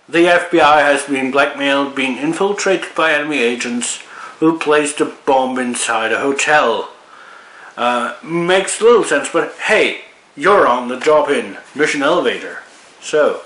The FBI has been blackmailed, being infiltrated by enemy agents who placed a bomb inside a hotel. Makes little sense, but hey, you're on the job in Mission Elevator. So.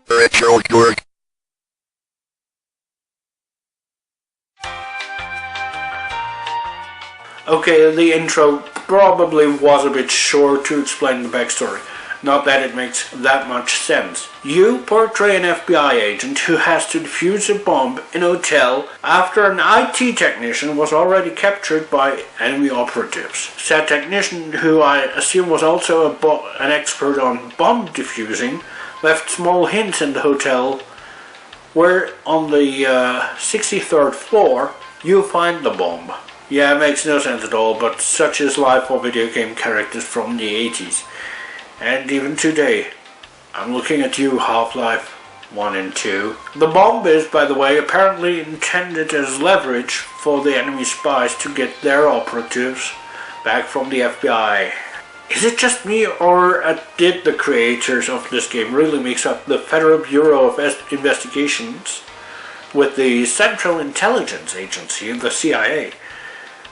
RetroKork. Okay, the intro probably was a bit short to explain the backstory. Not that it makes that much sense. You portray an FBI agent who has to defuse a bomb in a hotel after an IT technician was already captured by enemy operatives. Said technician, who I assume was also an expert on bomb defusing, left small hints in the hotel where on the 63rd floor you find the bomb. Yeah, it makes no sense at all, but such is life for video game characters from the 80s. And even today. I'm looking at you, Half-Life 1 and 2. The bomb is, by the way, apparently intended as leverage for the enemy spies to get their operatives back from the FBI. Is it just me, or did the creators of this game really mix up the Federal Bureau of Investigations with the Central Intelligence Agency, the CIA?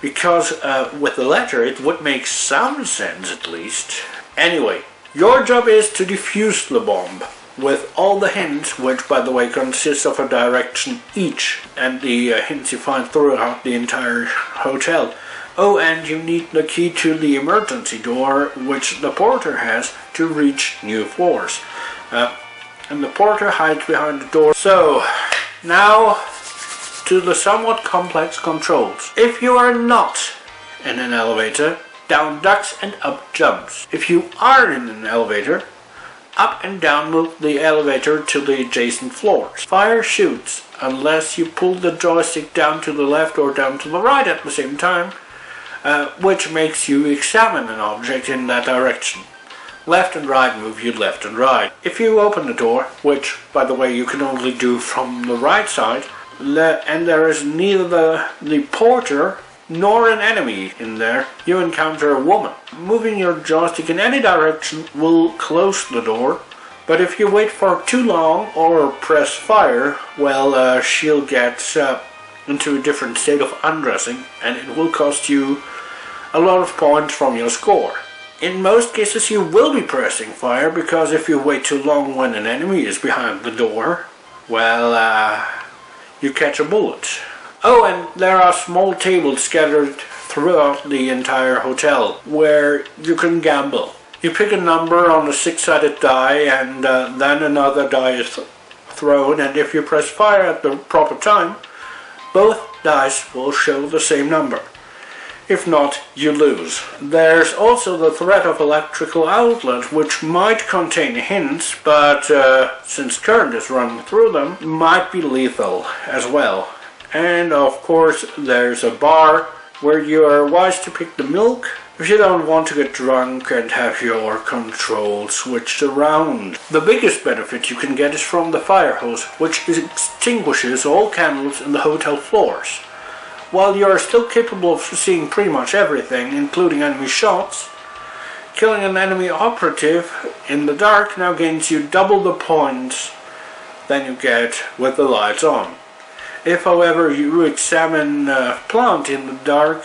Because with the latter it would make some sense at least. Anyway, your job is to defuse the bomb with all the hints, which by the way consists of a direction each, and the hints you find throughout the entire hotel. Oh, and you need the key to the emergency door, which the porter has to reach new floors. And the porter hides behind the door. So, now to the somewhat complex controls. If you are not in an elevator, down ducks and up jumps. If you are in an elevator, up and down move the elevator to the adjacent floors. Fire shoots unless you pull the joystick down to the left or down to the right at the same time, which makes you examine an object in that direction. Left and right move you left and right. If you open the door, which by the way you can only do from the right side, and there is neither the porter nor an enemy in there, you encounter a woman. Moving your joystick in any direction will close the door, but if you wait for too long or press fire, well, she'll get into a different state of undressing, and it will cost you a lot of points from your score. In most cases you will be pressing fire, because if you wait too long when an enemy is behind the door, well, you catch a bullet. Oh, and there are small tables scattered throughout the entire hotel where you can gamble. You pick a number on a 6-sided die, and then another die is thrown, and if you press fire at the proper time, both dice will show the same number. If not, you lose. There's also the threat of electrical outlet, which might contain hints, but since current is running through them, might be lethal as well. And of course there's a bar where you are wise to pick the milk if you don't want to get drunk and have your control switched around. The biggest benefit you can get is from the fire hose, which extinguishes all candles in the hotel floors. While you are still capable of seeing pretty much everything, including enemy shots, killing an enemy operative in the dark now gains you double the points than you get with the lights on. If, however, you examine a plant in the dark,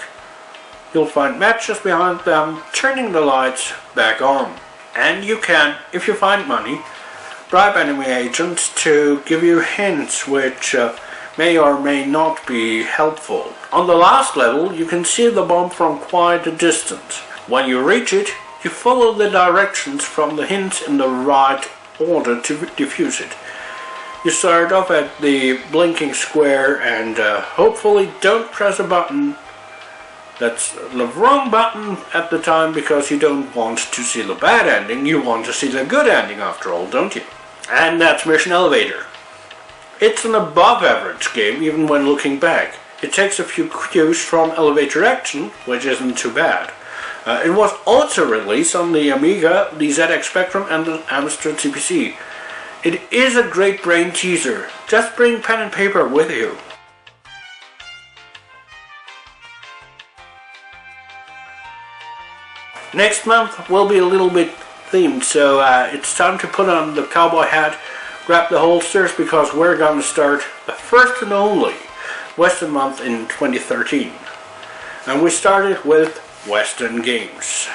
you'll find matches behind them, turning the lights back on. And you can, if you find money, bribe enemy agents to give you hints which may or may not be helpful. On the last level, you can see the bomb from quite a distance. When you reach it, you follow the directions from the hints in the right order to defuse it. You start off at the blinking square and hopefully don't press a button that's the wrong button at the time, because you don't want to see the bad ending, you want to see the good ending after all, don't you? And that's Mission Elevator. It's an above average game even when looking back. It takes a few cues from Elevator Action, which isn't too bad. It was also released on the Amiga, the ZX Spectrum and the Amstrad CPC. It is a great brain teaser. Just bring pen and paper with you. Next month will be a little bit themed, so it's time to put on the cowboy hat, grab the holsters, because we're gonna start the first and only Western month in 2013. And we started with Western games.